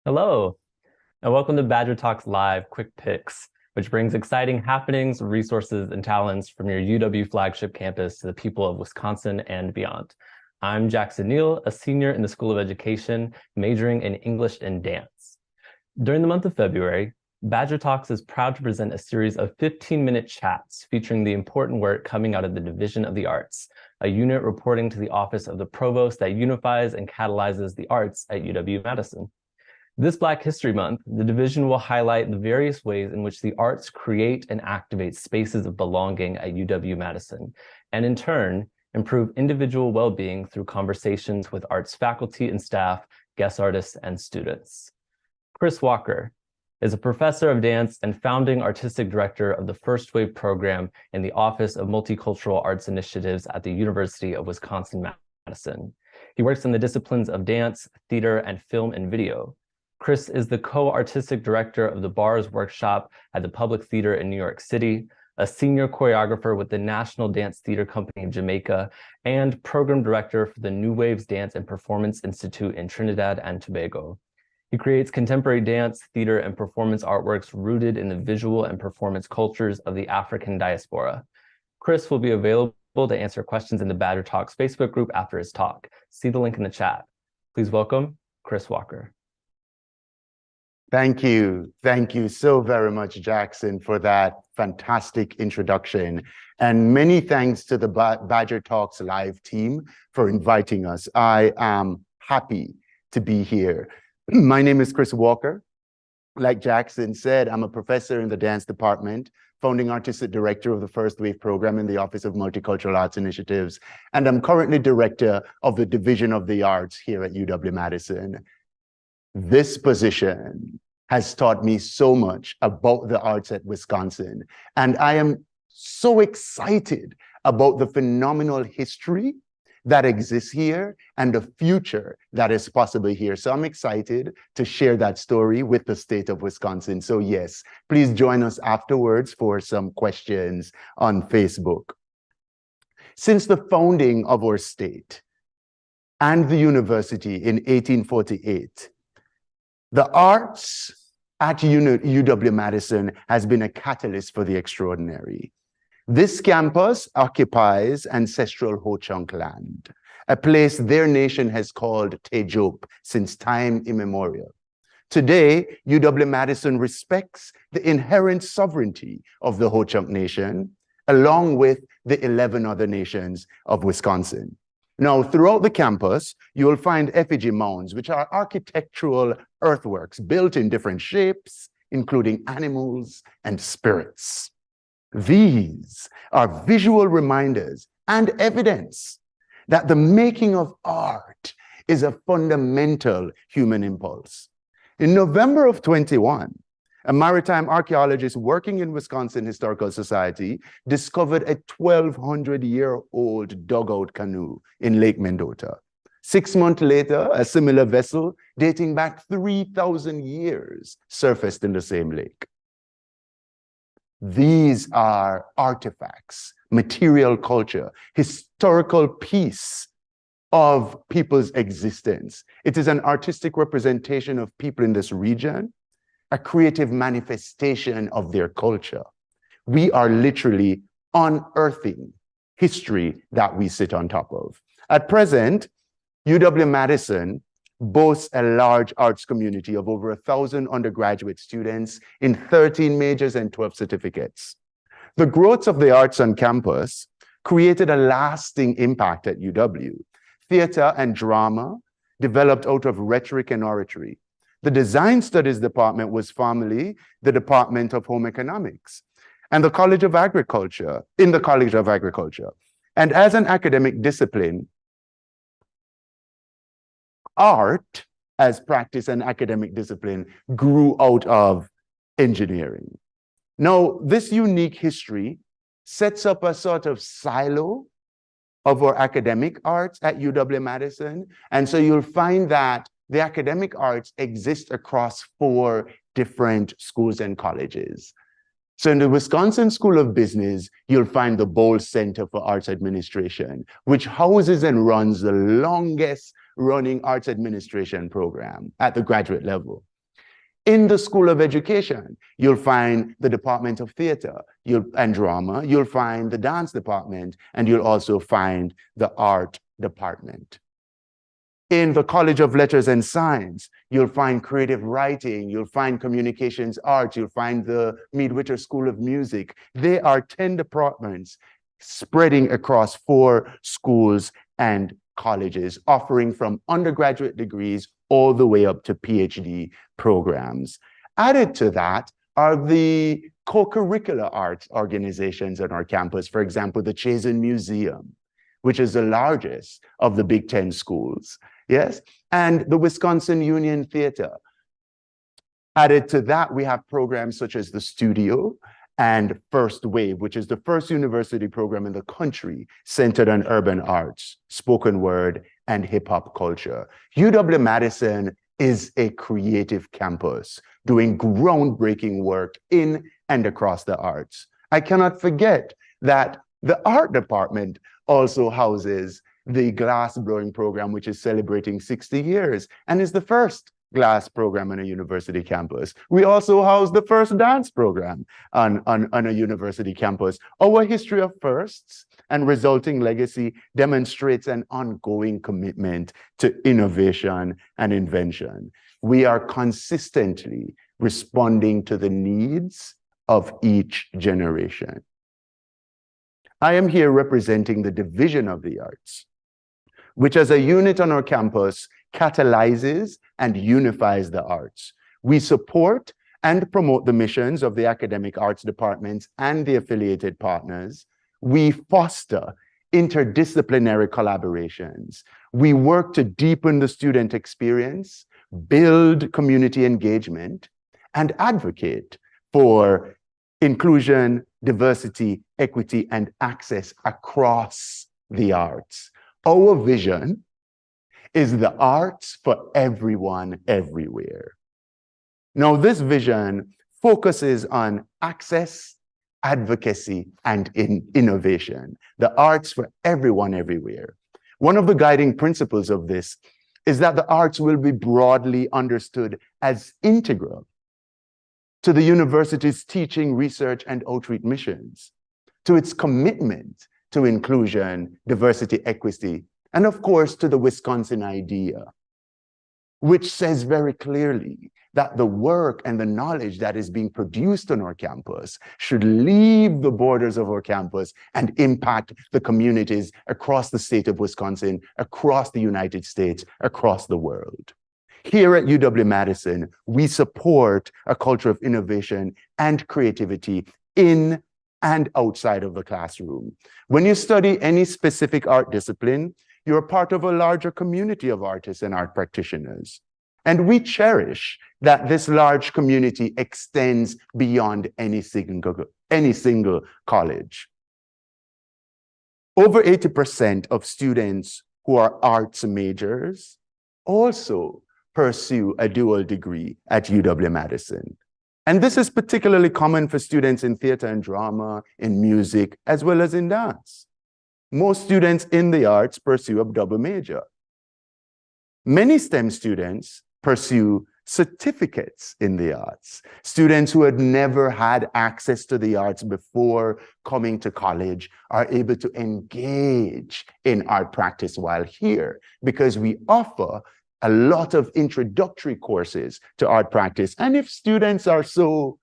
Hello, and welcome to Badger Talks Live Quick Picks, which brings exciting happenings, resources, and talents from your UW flagship campus to the people of Wisconsin and beyond. I'm Jackson Neal, a senior in the School of Education, majoring in English and dance. During the month of February, Badger Talks is proud to present a series of 15-minute chats featuring the important work coming out of the Division of the Arts, a unit reporting to the Office of the Provost that unifies and catalyzes the arts at UW-Madison. This Black History Month, the division will highlight the various ways in which the arts create and activate spaces of belonging at UW-Madison, and in turn, improve individual well-being through conversations with arts faculty and staff, guest artists, and students. Chris Walker is a professor of dance and founding artistic director of the First Wave program in the Office of Multicultural Arts Initiatives at the University of Wisconsin-Madison. He works in the disciplines of dance, theater, and film and video. Chris is the co-artistic director of the Bars Workshop at the Public Theater in New York City, a senior choreographer with the National Dance Theater Company of Jamaica, and program director for the New Waves Dance and Performance Institute in Trinidad and Tobago. He creates contemporary dance, theater, and performance artworks rooted in the visual and performance cultures of the African Diaspora. Chris will be available to answer questions in the Badger Talks Facebook group after his talk. See the link in the chat. Please welcome Chris Walker. Thank you. Thank you so very much, Jackson, for that fantastic introduction. And many thanks to the Badger Talks Live team for inviting us. I am happy to be here. My name is Chris Walker. Like Jackson said, I'm a professor in the dance department, founding artistic director of the First Wave program in the Office of Multicultural Arts Initiatives, and I'm currently director of the Division of the Arts here at UW-Madison. This position has taught me so much about the arts at Wisconsin, and I am so excited about the phenomenal history that exists here and the future that is possible here. So I'm excited to share that story with the state of Wisconsin. So yes, please join us afterwards for some questions on Facebook. Since the founding of our state and the university in 1848, the arts at UW-Madison has been a catalyst for the extraordinary. This campus occupies ancestral Ho-Chunk land, a place their nation has called Tejope since time immemorial. Today, UW-Madison respects the inherent sovereignty of the Ho-Chunk nation, along with the 11 other nations of Wisconsin. Now, throughout the campus, you will find effigy mounds, which are architectural earthworks built in different shapes, including animals and spirits. These are visual reminders and evidence that the making of art is a fundamental human impulse. In November of 21, a maritime archaeologist working in Wisconsin Historical Society discovered a 1,200-year-old dugout canoe in Lake Mendota. 6 months later, a similar vessel dating back 3,000 years surfaced in the same lake. These are artifacts, material culture, historical piece of people's existence. It is an artistic representation of people in this region, a creative manifestation of their culture. We are literally unearthing history that we sit on top of. At present, UW-Madison boasts a large arts community of over 1,000 undergraduate students in 13 majors and 12 certificates. The growth of the arts on campus created a lasting impact at UW. Theater and drama developed out of rhetoric and oratory. The Design Studies Department was formerly the Department of Home Economics and the College of Agriculture, in the College of Agriculture. And as an academic discipline, art as practice and academic discipline grew out of engineering. Now, this unique history sets up a sort of silo of our academic arts at UW-Madison. And so you'll find that the academic arts exist across 4 different schools and colleges. So in the Wisconsin School of Business, you'll find the Bowles Center for Arts Administration, which houses and runs the longest running arts administration program at the graduate level. In the School of Education, you'll find the Department of Theater and Drama, you'll find the Dance Department, and you'll also find the Art Department. In the College of Letters and Science, you'll find creative writing, you'll find communications arts, you'll find the Mead-Witter School of Music. There are 10 departments spreading across 4 schools and colleges, offering from undergraduate degrees all the way up to PhD programs. Added to that are the co-curricular arts organizations on our campus. For example, the Chazen Museum, which is the largest of the Big Ten schools, yes? And the Wisconsin Union Theater. Added to that, we have programs such as the Studio and First Wave, which is the first university program in the country centered on urban arts, spoken word, and hip-hop culture. UW-Madison is a creative campus doing groundbreaking work in and across the arts. I cannot forget that the art department also houses the glass blowing program, which is celebrating 60 years and is the first glass program on a university campus. We also house the first dance program on a university campus. Our history of firsts and resulting legacy demonstrates an ongoing commitment to innovation and invention. We are consistently responding to the needs of each generation. I am here representing the Division of the Arts, which as a unit on our campus catalyzes and unifies the arts. We support and promote the missions of the academic arts departments and the affiliated partners. We foster interdisciplinary collaborations. We work to deepen the student experience, build community engagement, and advocate for inclusion, diversity, equity, and access across the arts. Our vision is the arts for everyone, everywhere. Now, this vision focuses on access, advocacy, and innovation. The arts for everyone, everywhere. One of the guiding principles of this is that the arts will be broadly understood as integral to the university's teaching, research, and outreach missions, to its commitment to inclusion, diversity, equity, and of course, to the Wisconsin idea, which says very clearly that the work and the knowledge that is being produced on our campus should leave the borders of our campus and impact the communities across the state of Wisconsin, across the United States, across the world. Here at UW-Madison, we support a culture of innovation and creativity in and outside of the classroom. When you study any specific art discipline, you're part of a larger community of artists and art practitioners. And we cherish that this large community extends beyond any single college. Over 80% of students who are arts majors also pursue a dual degree at UW-Madison. And this is particularly common for students in theater and drama, in music, as well as in dance. Most students in the arts pursue a double major. Many STEM students pursue certificates in the arts. Students who had never had access to the arts before coming to college are able to engage in art practice while here because we offer a lot of introductory courses to art practice. And if students are so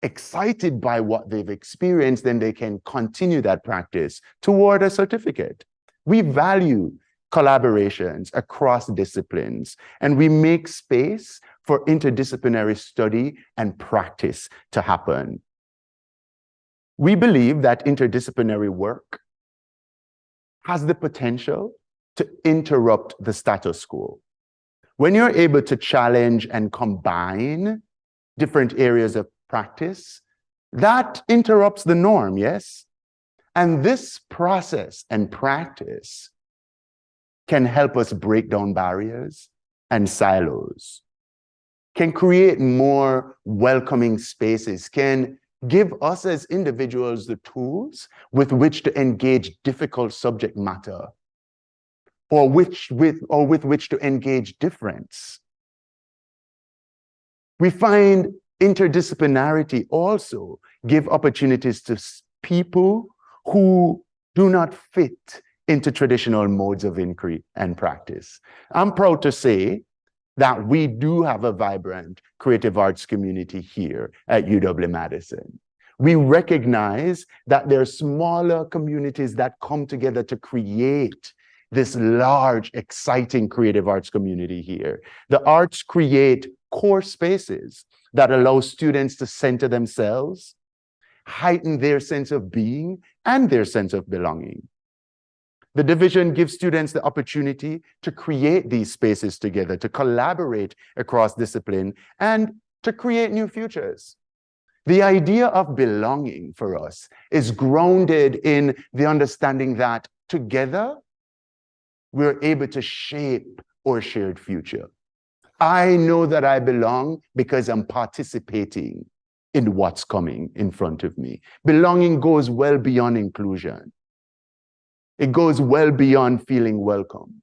excited by what they've experienced, then they can continue that practice toward a certificate. We value collaborations across disciplines, and we make space for interdisciplinary study and practice to happen. We believe that interdisciplinary work has the potential to interrupt the status quo. When you're able to challenge and combine different areas of practice, that interrupts the norm, yes? And this process and practice can help us break down barriers and silos, can create more welcoming spaces, can give us as individuals the tools with which to engage difficult subject matter, or with which to engage difference. We find interdisciplinarity also give opportunities to people who do not fit into traditional modes of inquiry and practice. I'm proud to say that we do have a vibrant creative arts community here at UW-Madison. We recognize that there are smaller communities that come together to create this large, exciting creative arts community here. The arts create core spaces that allow students to center themselves, heighten their sense of being and their sense of belonging. The division gives students the opportunity to create these spaces together, to collaborate across discipline, and to create new futures. The idea of belonging for us is grounded in the understanding that together, we're able to shape our shared future. I know that I belong because I'm participating in what's coming in front of me. Belonging goes well beyond inclusion. It goes well beyond feeling welcome.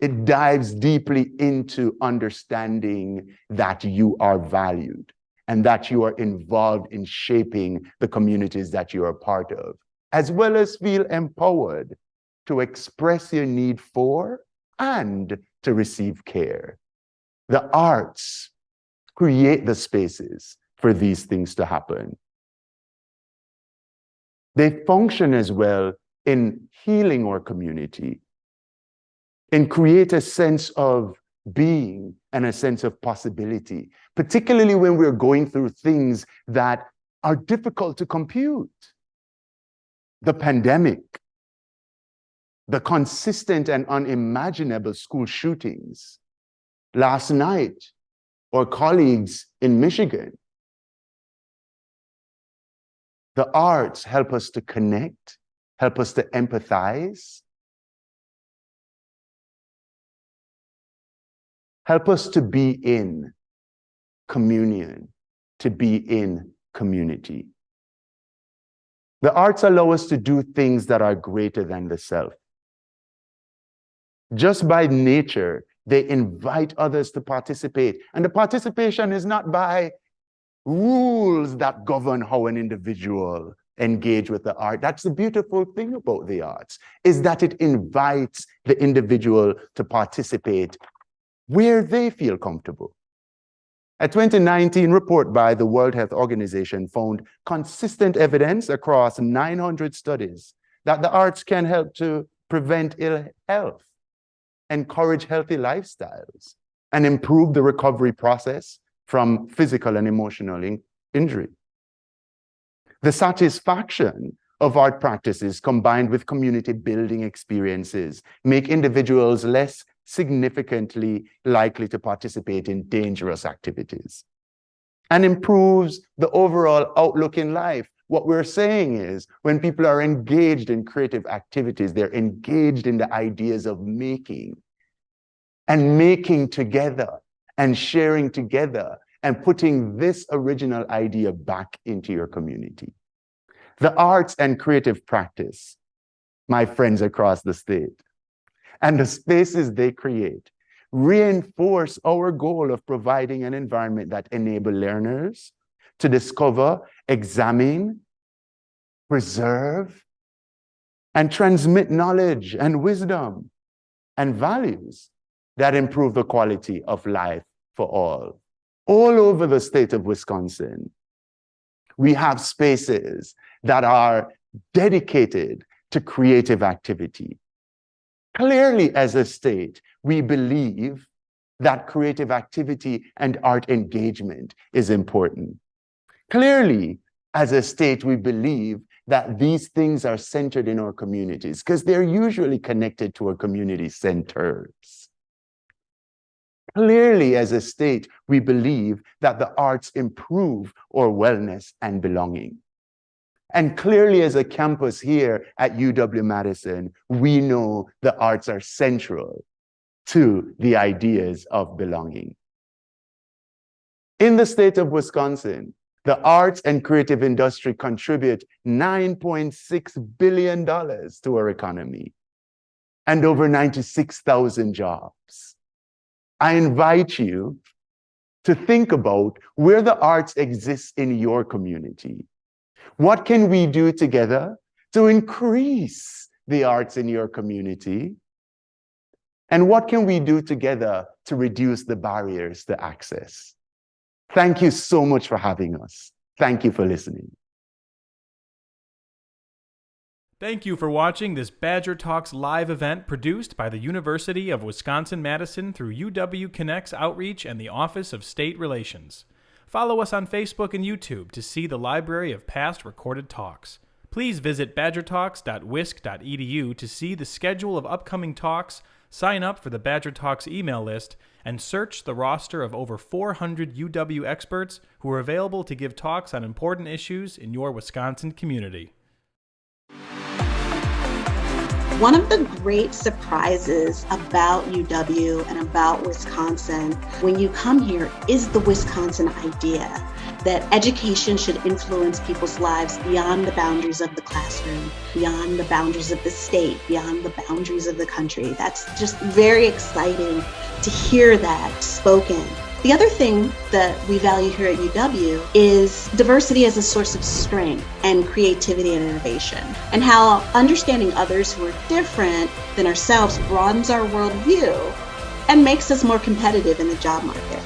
It dives deeply into understanding that you are valued and that you are involved in shaping the communities that you are part of, as well as feel empowered to express your need for and to receive care. The arts create the spaces for these things to happen. They function as well in healing our community, and create a sense of being and a sense of possibility, particularly when we're going through things that are difficult to compute. The pandemic, the consistent and unimaginable school shootings. Last night, our colleagues in Michigan. The arts help us to connect, help us to empathize, help us to be in communion, to be in community. The arts allow us to do things that are greater than the self. Just by nature, they invite others to participate. And the participation is not by rules that govern how an individual engage with the art. That's the beautiful thing about the arts, is that it invites the individual to participate where they feel comfortable. A 2019 report by the World Health Organization found consistent evidence across 900 studies that the arts can help to prevent ill health, encourage healthy lifestyles, and improve the recovery process from physical and emotional injury. The satisfaction of art practices combined with community building experiences make individuals less significantly likely to participate in dangerous activities and improves the overall outlook in life. What we're saying is when people are engaged in creative activities, they're engaged in the ideas of making and making together and sharing together and putting this original idea back into your community. The arts and creative practice, my friends across the state, and the spaces they create reinforce our goal of providing an environment that enables learners to discover, examine, preserve, and transmit knowledge and wisdom and values that improve the quality of life for all. All over the state of Wisconsin, we have spaces that are dedicated to creative activity. Clearly, as a state, we believe that creative activity and art engagement is important. Clearly, as a state, we believe that these things are centered in our communities because they're usually connected to our community centers. Clearly, as a state, we believe that the arts improve our wellness and belonging. And clearly, as a campus here at UW-Madison, we know the arts are central to the ideas of belonging. In the state of Wisconsin, the arts and creative industry contribute $9.6 billion to our economy and over 96,000 jobs. I invite you to think about where the arts exist in your community. What can we do together to increase the arts in your community? And what can we do together to reduce the barriers to access? Thank you so much for having us. Thank you for listening. Thank you for watching this Badger Talks live event produced by the University of Wisconsin-Madison through UW Connect's outreach and the Office of State Relations. Follow us on Facebook and YouTube to see the library of past recorded talks. Please visit badgertalks.wisc.edu to see the schedule of upcoming talks, sign up for the Badger Talks email list, and search the roster of over 400 UW experts who are available to give talks on important issues in your Wisconsin community. One of the great surprises about UW and about Wisconsin when you come here is the Wisconsin idea that education should influence people's lives beyond the boundaries of the classroom, beyond the boundaries of the state, beyond the boundaries of the country. That's just very exciting to hear that spoken. The other thing that we value here at UW is diversity as a source of strength and creativity and innovation, and how understanding others who are different than ourselves broadens our worldview and makes us more competitive in the job market.